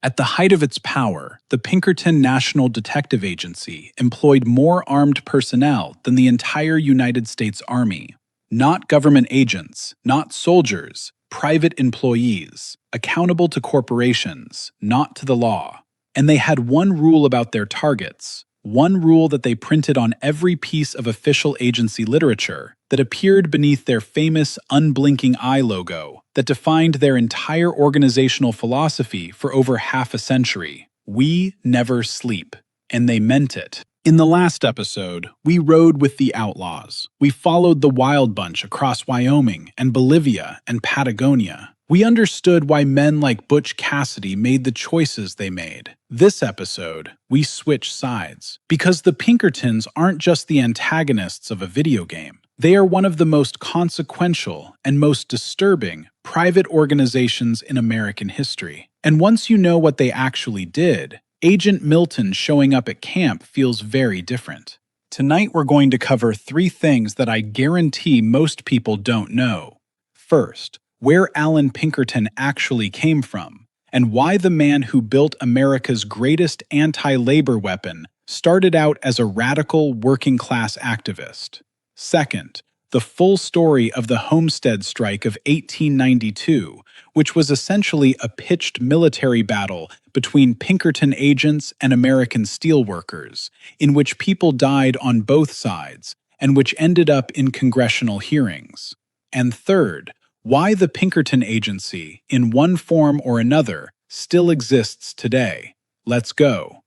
At the height of its power, the Pinkerton National Detective Agency employed more armed personnel than the entire United States Army. Not government agents, not soldiers, private employees, accountable to corporations, not to the law. And they had one rule about their targets, one rule that they printed on every piece of official agency literature that appeared beneath their famous unblinking eye logo that defined their entire organizational philosophy for over half a century. We never sleep. And they meant it. In the last episode, we rode with the outlaws. We followed the Wild Bunch across Wyoming and Bolivia and Patagonia. We understood why men like Butch Cassidy made the choices they made. This episode, we switch sides. Because the Pinkertons aren't just the antagonists of a video game. They are one of the most consequential and most disturbing private organizations in American history. And once you know what they actually did, Agent Milton showing up at camp feels very different. Tonight we're going to cover 3 things that I guarantee most people don't know. First, where Allan Pinkerton actually came from, and why the man who built America's greatest anti-labor weapon started out as a radical working-class activist. Second, the full story of the Homestead Strike of 1892, which was essentially a pitched military battle between Pinkerton agents and American steelworkers, in which people died on both sides, and which ended up in congressional hearings. And third, why the Pinkerton Agency, in one form or another, still exists today. Let's go.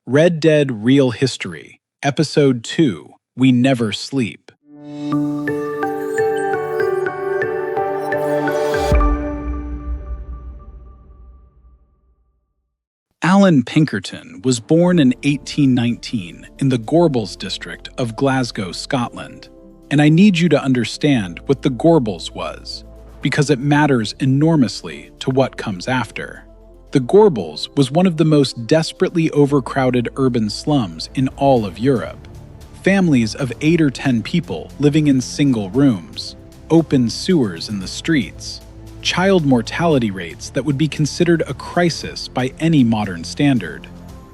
Red Dead Real History, Episode 2, We Never Sleep. Allan Pinkerton was born in 1819 in the Gorbals district of Glasgow, Scotland. And I need you to understand what the Gorbals was, because it matters enormously to what comes after. The Gorbals was one of the most desperately overcrowded urban slums in all of Europe. Families of 8 or 10 people living in single rooms, open sewers in the streets, child mortality rates that would be considered a crisis by any modern standard.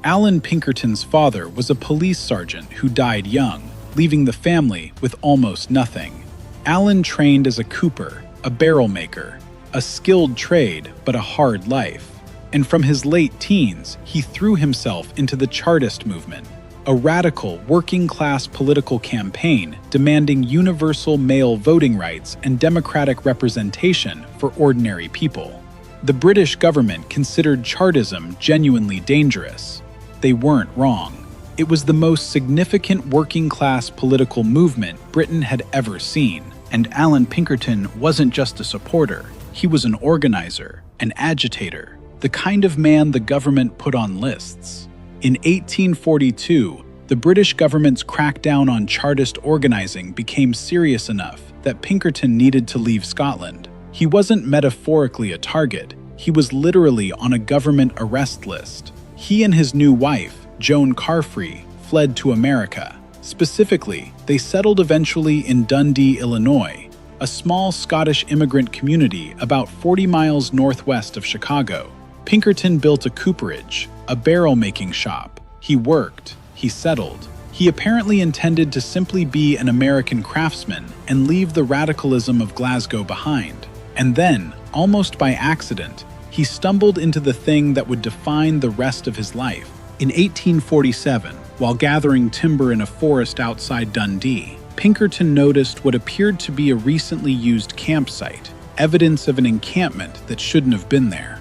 Allan Pinkerton's father was a police sergeant who died young, leaving the family with almost nothing. Allan trained as a cooper, a barrel maker, a skilled trade but a hard life. And from his late teens, he threw himself into the Chartist movement, a radical working-class political campaign demanding universal male voting rights and democratic representation for ordinary people. The British government considered Chartism genuinely dangerous. They weren't wrong. It was the most significant working-class political movement Britain had ever seen. And Allan Pinkerton wasn't just a supporter, he was an organizer, an agitator, the kind of man the government put on lists. In 1842, the British government's crackdown on Chartist organizing became serious enough that Pinkerton needed to leave Scotland. He wasn't metaphorically a target, he was literally on a government arrest list. He and his new wife, Joan Carfree, fled to America. Specifically, they settled eventually in Dundee, Illinois, a small Scottish immigrant community about 40 miles northwest of Chicago. Pinkerton built a cooperage, a barrel-making shop. He worked, he settled. He apparently intended to simply be an American craftsman and leave the radicalism of Glasgow behind. And then, almost by accident, he stumbled into the thing that would define the rest of his life. In 1847, while gathering timber in a forest outside Dundee, Pinkerton noticed what appeared to be a recently used campsite, evidence of an encampment that shouldn't have been there.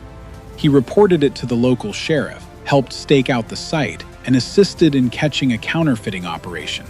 He reported it to the local sheriff, helped stake out the site, and assisted in catching a counterfeiting operation.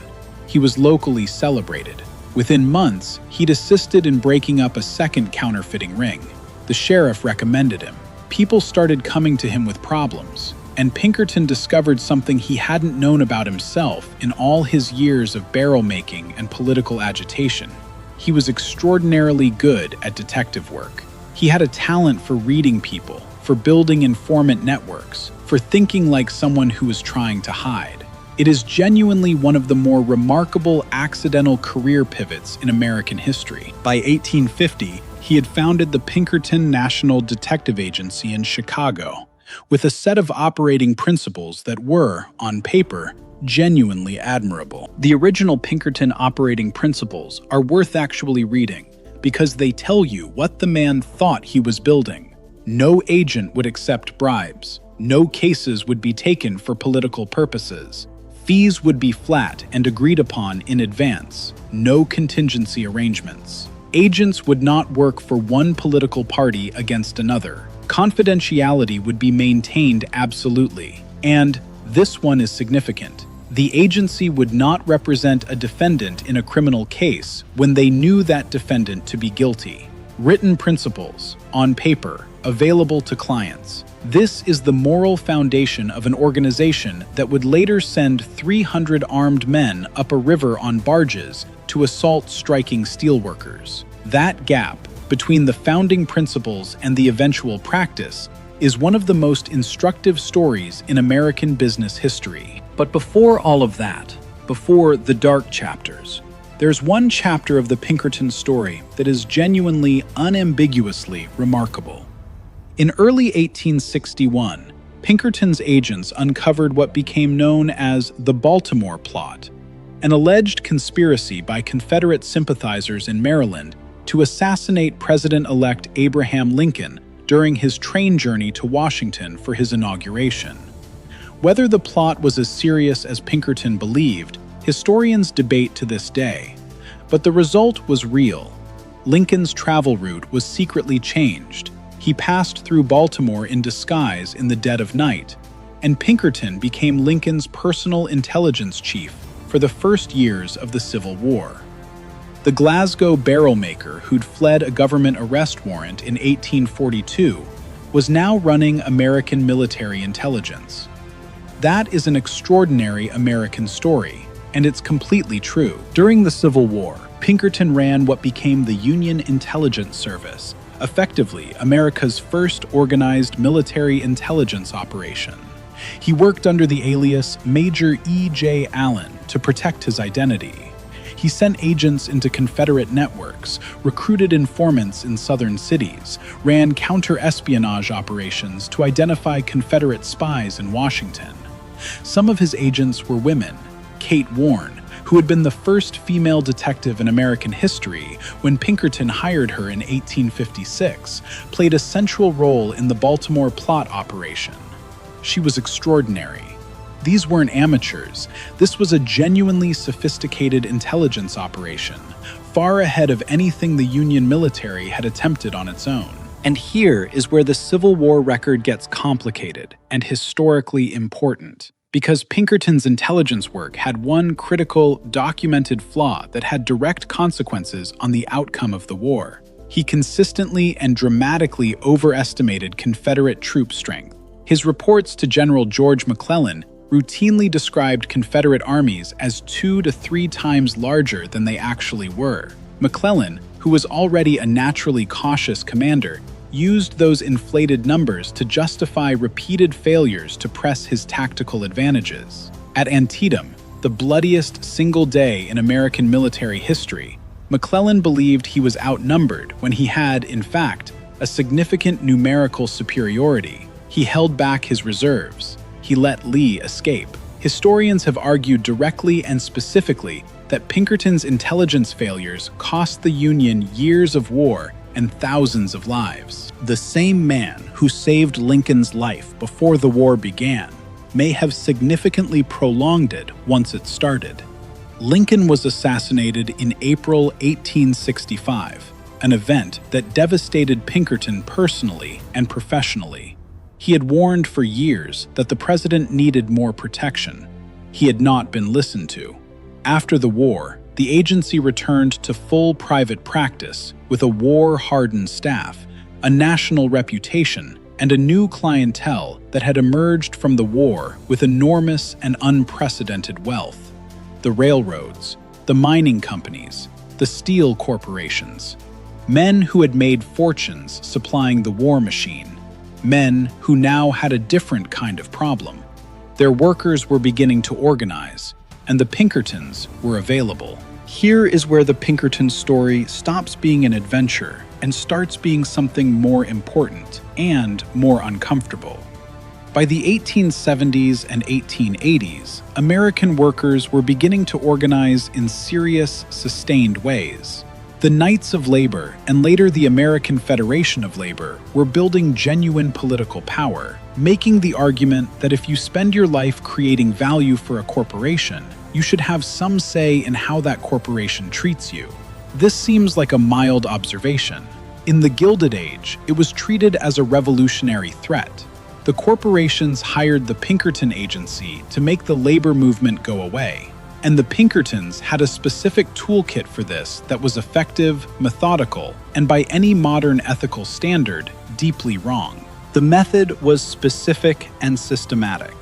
He was locally celebrated. Within months, he'd assisted in breaking up a second counterfeiting ring. The sheriff recommended him. People started coming to him with problems, and Pinkerton discovered something he hadn't known about himself in all his years of barrel making and political agitation. He was extraordinarily good at detective work. He had a talent for reading people, for building informant networks, for thinking like someone who was trying to hide. It is genuinely one of the more remarkable accidental career pivots in American history. By 1850, he had founded the Pinkerton National Detective Agency in Chicago, with a set of operating principles that were, on paper, genuinely admirable. The original Pinkerton operating principles are worth actually reading because they tell you what the man thought he was building. No agent would accept bribes. No cases would be taken for political purposes. Fees would be flat and agreed upon in advance. No contingency arrangements. Agents would not work for one political party against another. Confidentiality would be maintained absolutely. And this one is significant. The agency would not represent a defendant in a criminal case when they knew that defendant to be guilty. Written principles, on paper, available to clients. This is the moral foundation of an organization that would later send 300 armed men up a river on barges to assault striking steelworkers. That gap between the founding principles and the eventual practice is one of the most instructive stories in American business history. But before all of that, before the dark chapters, there's one chapter of the Pinkerton story that is genuinely, unambiguously remarkable. In early 1861, Pinkerton's agents uncovered what became known as the Baltimore Plot, an alleged conspiracy by Confederate sympathizers in Maryland to assassinate President-elect Abraham Lincoln during his train journey to Washington for his inauguration. Whether the plot was as serious as Pinkerton believed, historians debate to this day. But the result was real. Lincoln's travel route was secretly changed. He passed through Baltimore in disguise in the dead of night, and Pinkerton became Lincoln's personal intelligence chief for the first years of the Civil War. The Glasgow barrel maker who'd fled a government arrest warrant in 1842 was now running American military intelligence. That is an extraordinary American story, and it's completely true. During the Civil War, Pinkerton ran what became the Union Intelligence Service, effectively America's first organized military intelligence operation. He worked under the alias Major E.J. Allan to protect his identity. He sent agents into Confederate networks, recruited informants in southern cities, ran counter-espionage operations to identify Confederate spies in Washington. Some of his agents were women. Kate Warren, who had been the first female detective in American history when Pinkerton hired her in 1856, played a central role in the Baltimore Plot operation. She was extraordinary. These weren't amateurs. This was a genuinely sophisticated intelligence operation, far ahead of anything the Union military had attempted on its own. And here is where the Civil War record gets complicated and historically important, because Pinkerton's intelligence work had one critical, documented flaw that had direct consequences on the outcome of the war. He consistently and dramatically overestimated Confederate troop strength. His reports to General George McClellan routinely described Confederate armies as 2 to 3 times larger than they actually were. McClellan, who was already a naturally cautious commander, used those inflated numbers to justify repeated failures to press his tactical advantages. At Antietam, the bloodiest single day in American military history, McClellan believed he was outnumbered when he had, in fact, a significant numerical superiority. He held back his reserves. He let Lee escape. Historians have argued directly and specifically that Pinkerton's intelligence failures cost the Union years of war and thousands of lives. The same man who saved Lincoln's life before the war began may have significantly prolonged it once it started. Lincoln was assassinated in April 1865, an event that devastated Pinkerton personally and professionally. He had warned for years that the president needed more protection. He had not been listened to. After the war, the agency returned to full private practice with a war-hardened staff, a national reputation, and a new clientele that had emerged from the war with enormous and unprecedented wealth. The railroads, the mining companies, the steel corporations. Men who had made fortunes supplying the war machine. Men who now had a different kind of problem. Their workers were beginning to organize, and the Pinkertons were available. Here is where the Pinkerton story stops being an adventure and starts being something more important and more uncomfortable. By the 1870s and 1880s, American workers were beginning to organize in serious, sustained ways. The Knights of Labor and later the American Federation of Labor were building genuine political power, making the argument that if you spend your life creating value for a corporation, you should have some say in how that corporation treats you. This seems like a mild observation. In the Gilded Age, it was treated as a revolutionary threat. The corporations hired the Pinkerton Agency to make the labor movement go away, and the Pinkertons had a specific toolkit for this that was effective, methodical, and by any modern ethical standard, deeply wrong. The method was specific and systematic.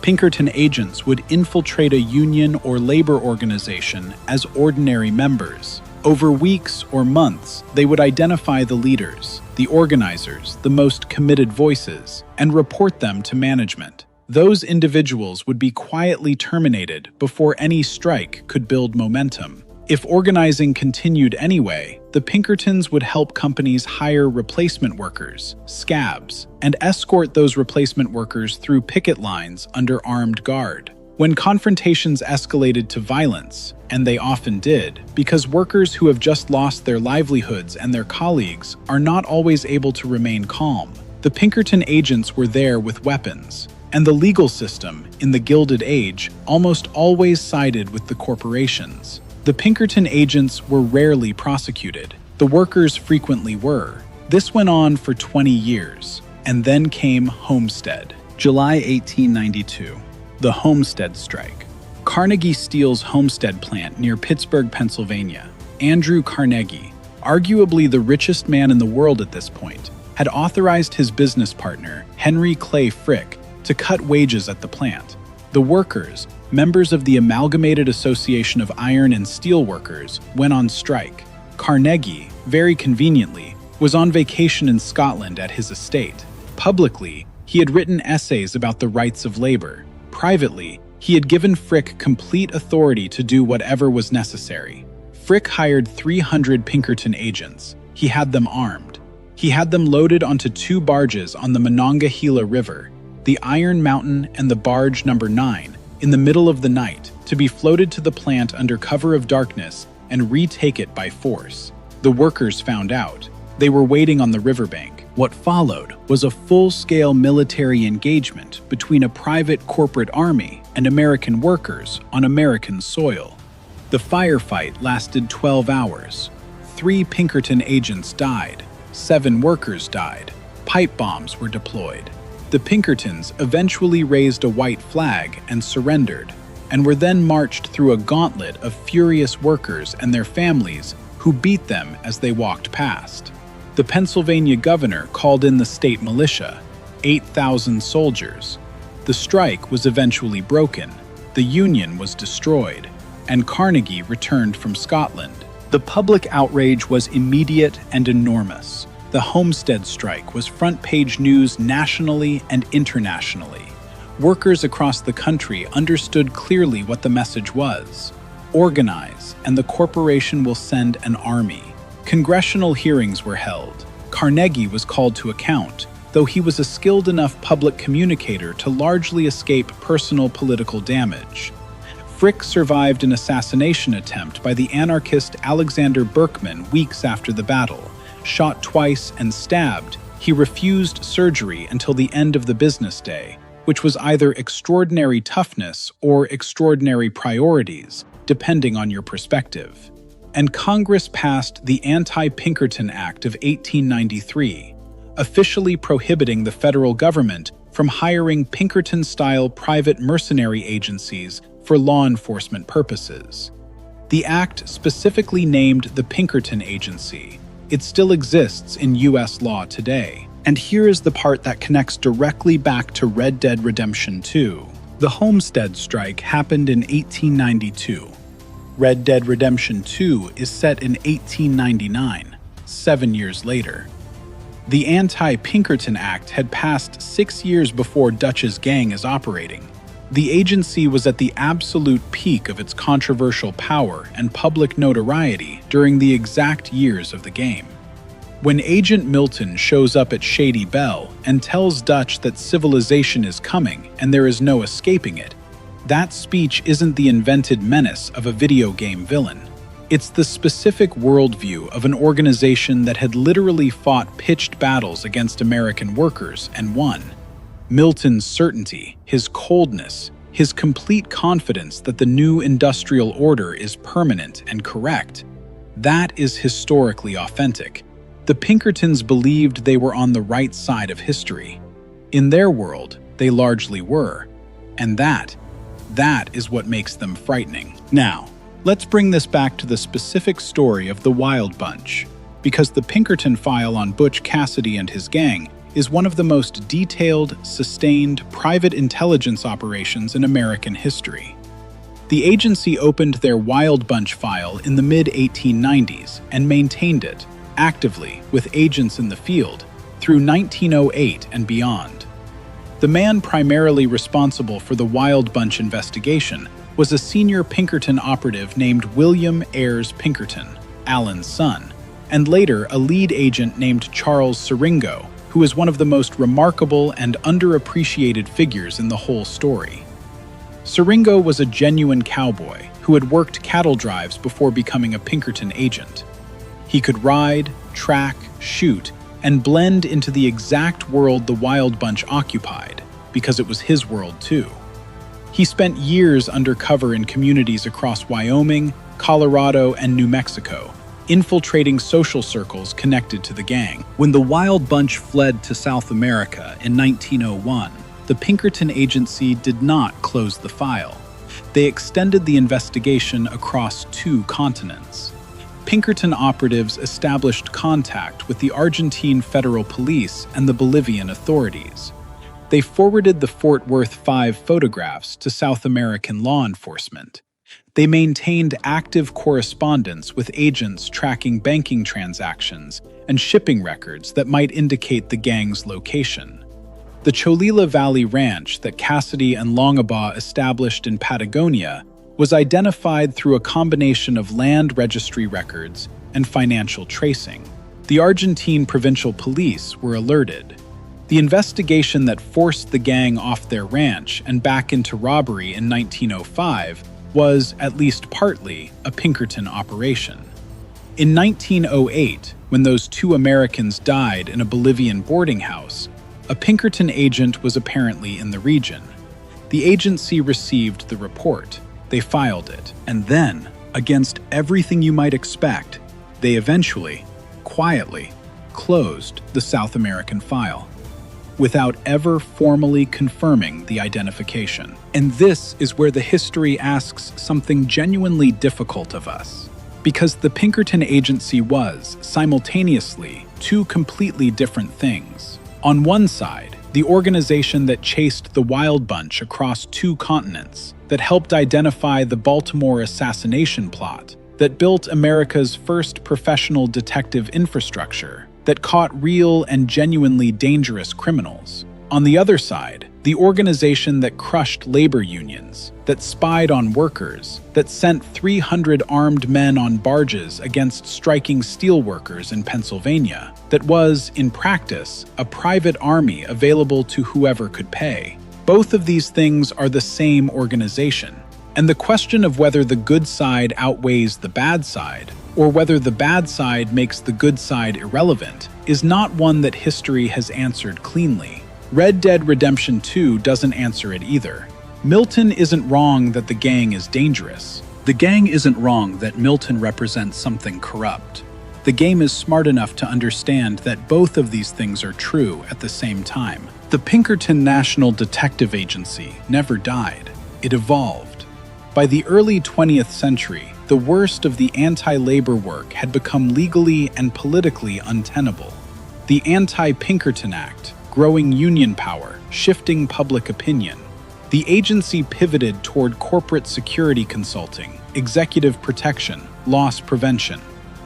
Pinkerton agents would infiltrate a union or labor organization as ordinary members. Over weeks or months, they would identify the leaders, the organizers, the most committed voices, and report them to management. Those individuals would be quietly terminated before any strike could build momentum. If organizing continued anyway, the Pinkertons would help companies hire replacement workers, scabs, and escort those replacement workers through picket lines under armed guard. When confrontations escalated to violence, and they often did, because workers who have just lost their livelihoods and their colleagues are not always able to remain calm, the Pinkerton agents were there with weapons, and the legal system, in the Gilded Age, almost always sided with the corporations. The Pinkerton agents were rarely prosecuted. The workers frequently were. This went on for 20 years, and then came Homestead. July 1892. The Homestead Strike. Carnegie Steel's Homestead plant near Pittsburgh, Pennsylvania. Andrew Carnegie, arguably the richest man in the world at this point, had authorized his business partner, Henry Clay Frick, to cut wages at the plant. The workers, members of the Amalgamated Association of Iron and Steel Workers, went on strike. Carnegie, very conveniently, was on vacation in Scotland at his estate. Publicly, he had written essays about the rights of labor. Privately, he had given Frick complete authority to do whatever was necessary. Frick hired 300 Pinkerton agents. He had them armed. He had them loaded onto 2 barges on the Monongahela River, the Iron Mountain and the barge number 9, in the middle of the night, to be floated to the plant under cover of darkness and retake it by force. The workers found out. They were waiting on the riverbank. What followed was a full-scale military engagement between a private corporate army and American workers on American soil. The firefight lasted 12 hours. 3 Pinkerton agents died. 7 workers died. Pipe bombs were deployed. The Pinkertons eventually raised a white flag and surrendered, and were then marched through a gauntlet of furious workers and their families who beat them as they walked past. The Pennsylvania governor called in the state militia, 8,000 soldiers. The strike was eventually broken, the Union was destroyed, and Carnegie returned from Scotland. The public outrage was immediate and enormous. The Homestead strike was front-page news nationally and internationally. Workers across the country understood clearly what the message was. Organize, and the corporation will send an army. Congressional hearings were held. Carnegie was called to account, though he was a skilled enough public communicator to largely escape personal political damage. Frick survived an assassination attempt by the anarchist Alexander Berkman weeks after the battle. Shot twice and stabbed, he refused surgery until the end of the business day, which was either extraordinary toughness or extraordinary priorities, depending on your perspective. And Congress passed the Anti-Pinkerton Act of 1893, officially prohibiting the federal government from hiring Pinkerton-style private mercenary agencies for law enforcement purposes. The act specifically named the Pinkerton Agency. It still exists in U.S. law today. And here is the part that connects directly back to Red Dead Redemption 2. The Homestead strike happened in 1892. Red Dead Redemption 2 is set in 1899, 7 years later. The Anti-Pinkerton Act had passed 6 years before Dutch's gang is operating. The agency was at the absolute peak of its controversial power and public notoriety during the exact years of the game. When Agent Milton shows up at Shady Belle and tells Dutch that civilization is coming and there is no escaping it, that speech isn't the invented menace of a video game villain. It's the specific worldview of an organization that had literally fought pitched battles against American workers and won. Milton's certainty, his coldness, his complete confidence that the new industrial order is permanent and correct, that is historically authentic. The Pinkertons believed they were on the right side of history. In their world, they largely were. And that is what makes them frightening. Now, let's bring this back to the specific story of the Wild Bunch, because the Pinkerton file on Butch Cassidy and his gang is one of the most detailed, sustained private intelligence operations in American history. The agency opened their Wild Bunch file in the mid-1890s and maintained it, actively, with agents in the field, through 1908 and beyond. The man primarily responsible for the Wild Bunch investigation was a senior Pinkerton operative named William Ayres Pinkerton, Allan's son, and later a lead agent named Charles Siringo, who is one of the most remarkable and underappreciated figures in the whole story. Siringo was a genuine cowboy who had worked cattle drives before becoming a Pinkerton agent. He could ride, track, shoot, and blend into the exact world the Wild Bunch occupied, because it was his world too. He spent years undercover in communities across Wyoming, Colorado, and New Mexico, infiltrating social circles connected to the gang. When the Wild Bunch fled to South America in 1901, the Pinkerton Agency did not close the file. They extended the investigation across 2 continents. Pinkerton operatives established contact with the Argentine Federal Police and the Bolivian authorities. They forwarded the Fort Worth 5 photographs to South American law enforcement. They maintained active correspondence with agents tracking banking transactions and shipping records that might indicate the gang's location. The Cholula Valley Ranch that Cassidy and Longabaugh established in Patagonia was identified through a combination of land registry records and financial tracing. The Argentine provincial police were alerted. The investigation that forced the gang off their ranch and back into robbery in 1905 was, at least partly, a Pinkerton operation. In 1908, when those 2 Americans died in a Bolivian boarding house, a Pinkerton agent was apparently in the region. The agency received the report. They filed it, and then, against everything you might expect, they eventually, quietly, closed the South American file, without ever formally confirming the identification. And this is where the history asks something genuinely difficult of us, because the Pinkerton Agency was, simultaneously, 2 completely different things. On one side, the organization that chased the Wild Bunch across 2 continents, that helped identify the Baltimore assassination plot, that built America's first professional detective infrastructure, that caught real and genuinely dangerous criminals. On the other side, the organization that crushed labor unions, that spied on workers, that sent 300 armed men on barges against striking steelworkers in Pennsylvania, that was, in practice, a private army available to whoever could pay. Both of these things are the same organization, and the question of whether the good side outweighs the bad side, or whether the bad side makes the good side irrelevant, is not one that history has answered cleanly. Red Dead Redemption 2 doesn't answer it either. Milton isn't wrong that the gang is dangerous. The gang isn't wrong that Milton represents something corrupt. The game is smart enough to understand that both of these things are true at the same time. The Pinkerton National Detective Agency never died. It evolved. By the early 20th century, the worst of the anti-labor work had become legally and politically untenable. The Anti-Pinkerton Act, growing union power, shifting public opinion. The agency pivoted toward corporate security consulting, executive protection, loss prevention.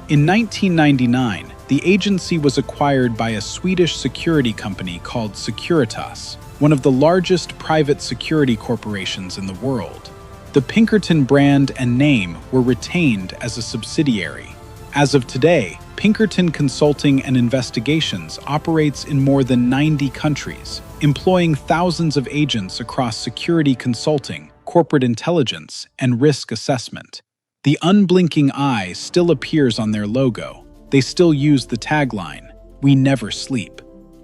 In 1999, the agency was acquired by a Swedish security company called Securitas, one of the largest private security corporations in the world. The Pinkerton brand and name were retained as a subsidiary. As of today, Pinkerton Consulting and Investigations operates in more than 90 countries, employing thousands of agents across security consulting, corporate intelligence, and risk assessment. The unblinking eye still appears on their logo. They still use the tagline, "We never sleep."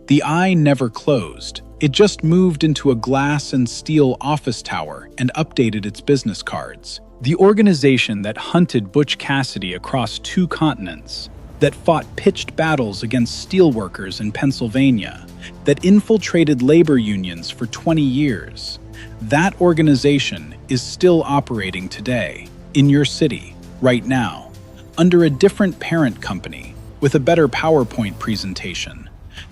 The eye never closed. It just moved into a glass and steel office tower and updated its business cards. The organization that hunted Butch Cassidy across 2 continents, that fought pitched battles against steelworkers in Pennsylvania, that infiltrated labor unions for 20 years. That organization is still operating today, in your city, right now, under a different parent company, with a better PowerPoint presentation.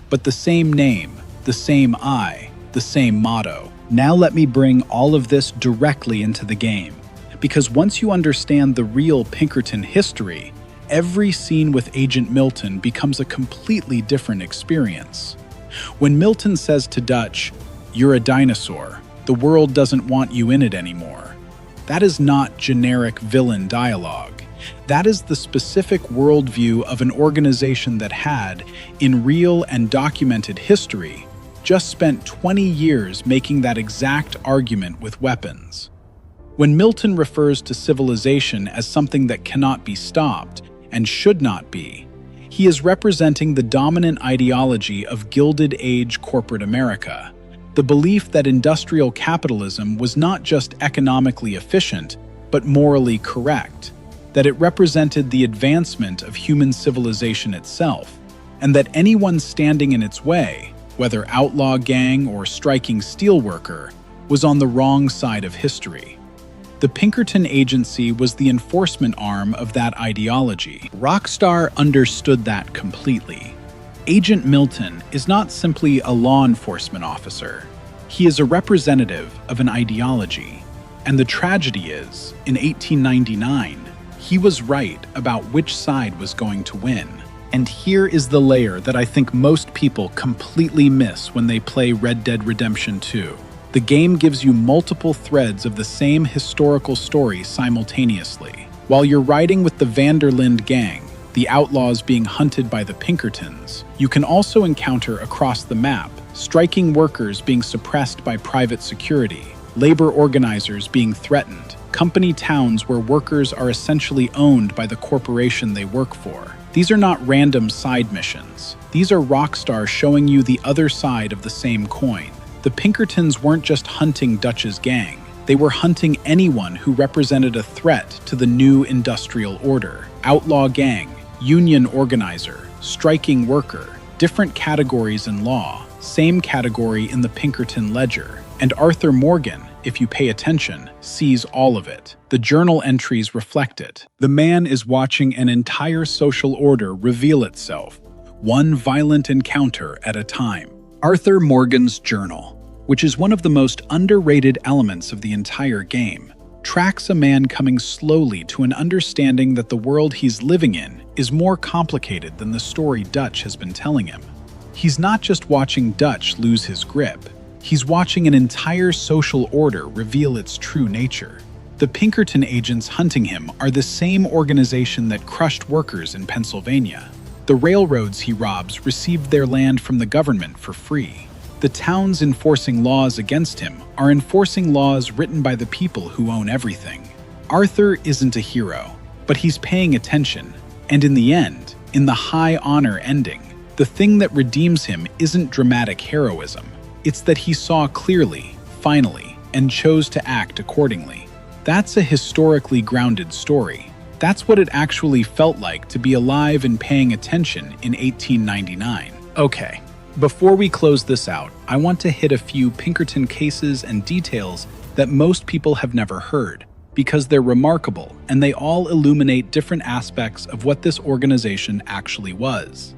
But the same name, the same eye, the same motto. Now let me bring all of this directly into the game, because once you understand the real Pinkerton history, every scene with Agent Milton becomes a completely different experience. When Milton says to Dutch, "You're a dinosaur, the world doesn't want you in it anymore," that is not generic villain dialogue. That is the specific worldview of an organization that had, in real and documented history, just spent 20 years making that exact argument with weapons. When Milton refers to civilization as something that cannot be stopped, and should not be, he is representing the dominant ideology of Gilded Age corporate America, the belief that industrial capitalism was not just economically efficient, but morally correct, that it represented the advancement of human civilization itself, and that anyone standing in its way, whether outlaw gang or striking steelworker, was on the wrong side of history. The Pinkerton Agency was the enforcement arm of that ideology. Rockstar understood that completely. Agent Milton is not simply a law enforcement officer. He is a representative of an ideology. And the tragedy is, in 1899, he was right about which side was going to win. And here is the layer that I think most people completely miss when they play Red Dead Redemption 2. The game gives you multiple threads of the same historical story simultaneously. While you're riding with the Linde gang, the outlaws being hunted by the Pinkertons, you can also encounter across the map striking workers being suppressed by private security, labor organizers being threatened, company towns where workers are essentially owned by the corporation they work for. These are not random side missions. These are Rockstar showing you the other side of the same coin. The Pinkertons weren't just hunting Dutch's gang. They were hunting anyone who represented a threat to the new industrial order. Outlaw gang, union organizer, striking worker, different categories in law, same category in the Pinkerton ledger. And Arthur Morgan, if you pay attention, sees all of it. The journal entries reflect it. The man is watching an entire social order reveal itself, one violent encounter at a time. Arthur Morgan's journal, which is one of the most underrated elements of the entire game, tracks a man coming slowly to an understanding that the world he's living in is more complicated than the story Dutch has been telling him. He's not just watching Dutch lose his grip, he's watching an entire social order reveal its true nature. The Pinkerton agents hunting him are the same organization that crushed workers in Pennsylvania. The railroads he robs received their land from the government for free. The towns enforcing laws against him are enforcing laws written by the people who own everything. Arthur isn't a hero, but he's paying attention, and in the end, in the high honor ending, the thing that redeems him isn't dramatic heroism. It's that he saw clearly, finally, and chose to act accordingly. That's a historically grounded story. That's what it actually felt like to be alive and paying attention in 1899. Okay. Before we close this out, I want to hit a few Pinkerton cases and details that most people have never heard, because they're remarkable and they all illuminate different aspects of what this organization actually was.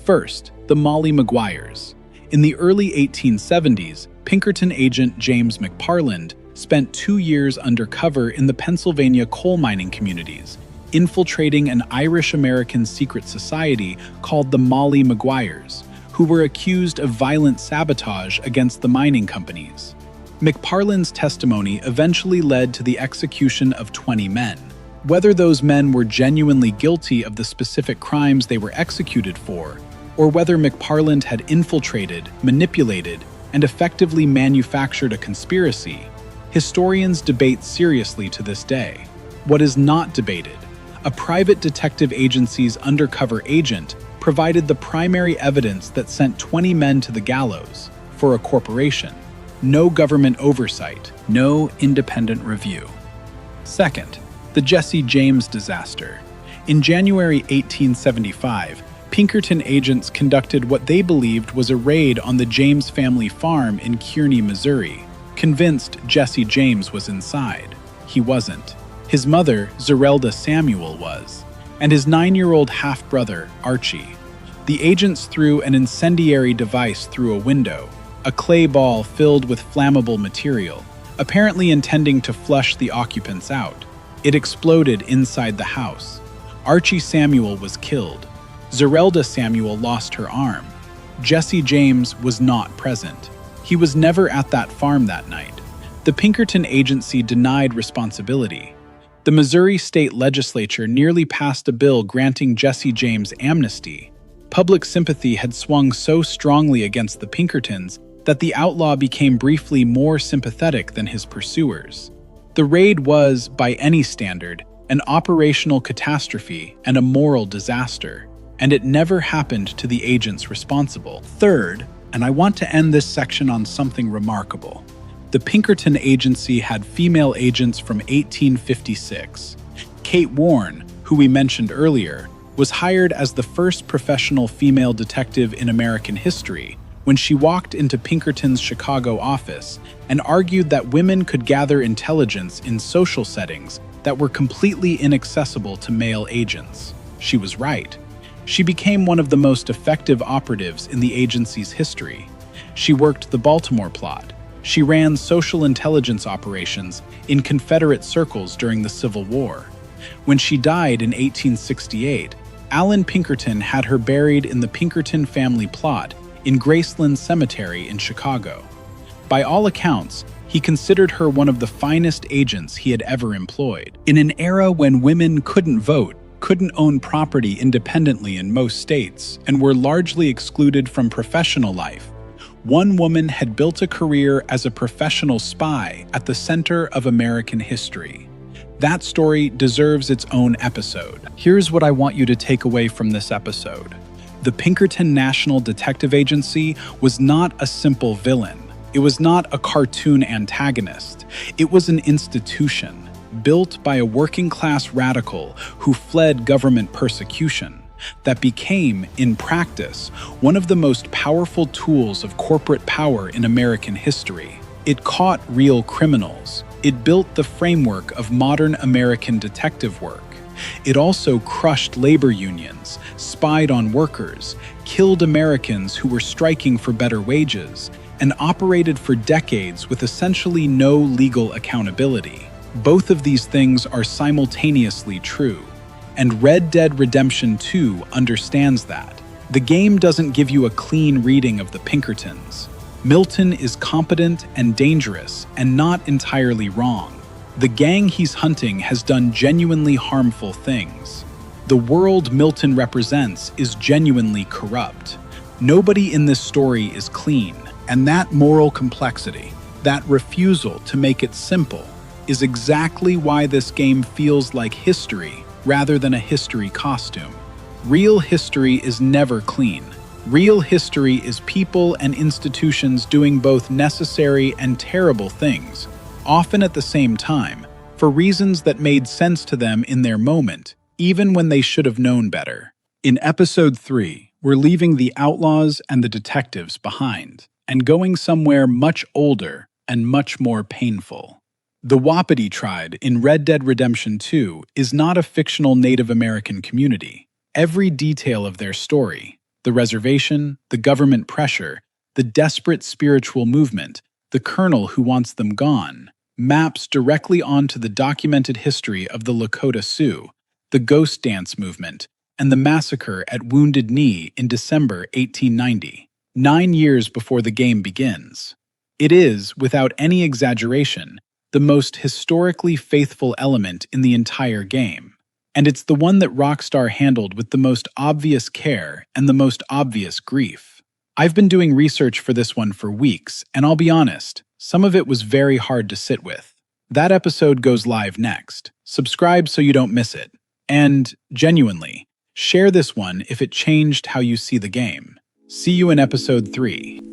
First, the Molly Maguires. In the early 1870s, Pinkerton agent James McParland spent 2 years undercover in the Pennsylvania coal mining communities, infiltrating an Irish-American secret society called the Molly Maguires, who were accused of violent sabotage against the mining companies. McParland's testimony eventually led to the execution of 20 men, Whether those men were genuinely guilty of the specific crimes they were executed for, or whether McParland had infiltrated, manipulated, and effectively manufactured a conspiracy, historians debate seriously to this day. What is not debated: a private detective agency's undercover agent provided the primary evidence that sent 20 men to the gallows for a corporation. No government oversight, no independent review. Second, the Jesse James disaster. In January 1875, Pinkerton agents conducted what they believed was a raid on the James family farm in Kearney, Missouri, convinced Jesse James was inside. He wasn't. His mother, Zerelda Samuel, was, and his 9-year-old half-brother, Archie. The agents threw an incendiary device through a window, a clay ball filled with flammable material, apparently intending to flush the occupants out. It exploded inside the house. Archie Samuel was killed. Zerelda Samuel lost her arm. Jesse James was not present. He was never at that farm that night. The Pinkerton agency denied responsibility. The Missouri state legislature nearly passed a bill granting Jesse James amnesty. Public sympathy had swung so strongly against the Pinkertons that the outlaw became briefly more sympathetic than his pursuers. The raid was, by any standard, an operational catastrophe and a moral disaster, and it never happened to the agents responsible. Third, and I want to end this section on something remarkable, the Pinkerton agency had female agents from 1856. Kate Warren, who we mentioned earlier, was hired as the first professional female detective in American history when she walked into Pinkerton's Chicago office and argued that women could gather intelligence in social settings that were completely inaccessible to male agents. She was right. She became one of the most effective operatives in the agency's history. She worked the Baltimore plot. She ran social intelligence operations in Confederate circles during the Civil War. When she died in 1868, Allan Pinkerton had her buried in the Pinkerton family plot in Graceland Cemetery in Chicago. By all accounts, he considered her one of the finest agents he had ever employed. In an era when women couldn't vote, couldn't own property independently in most states, and were largely excluded from professional life, one woman had built a career as a professional spy at the center of American history. That story deserves its own episode. Here's what I want you to take away from this episode. The Pinkerton National Detective Agency was not a simple villain. It was not a cartoon antagonist. It was an institution, built by a working-class radical who fled government persecution, that became, in practice, one of the most powerful tools of corporate power in American history. It caught real criminals. It built the framework of modern American detective work. It also crushed labor unions, spied on workers, killed Americans who were striking for better wages, and operated for decades with essentially no legal accountability. Both of these things are simultaneously true, and Red Dead Redemption 2 understands that. The game doesn't give you a clean reading of the Pinkertons. Milton is competent and dangerous and not entirely wrong. The gang he's hunting has done genuinely harmful things. The world Milton represents is genuinely corrupt. Nobody in this story is clean, and that moral complexity, that refusal to make it simple, is exactly why this game feels like history rather than a history costume. Real history is never clean. Real history is people and institutions doing both necessary and terrible things, often at the same time, for reasons that made sense to them in their moment, even when they should have known better. In Episode 3, we're leaving the outlaws and the detectives behind, and going somewhere much older and much more painful. The Wapiti tribe in Red Dead Redemption 2 is not a fictional Native American community. Every detail of their story, the reservation, the government pressure, the desperate spiritual movement, the colonel who wants them gone, maps directly onto the documented history of the Lakota Sioux, the Ghost Dance movement, and the massacre at Wounded Knee in December 1890, 9 years before the game begins. It is, without any exaggeration, the most historically faithful element in the entire game. And it's the one that Rockstar handled with the most obvious care and the most obvious grief. I've been doing research for this one for weeks, and I'll be honest, some of it was very hard to sit with. That episode goes live next. Subscribe so you don't miss it. And, genuinely, share this one if it changed how you see the game. See you in episode 3.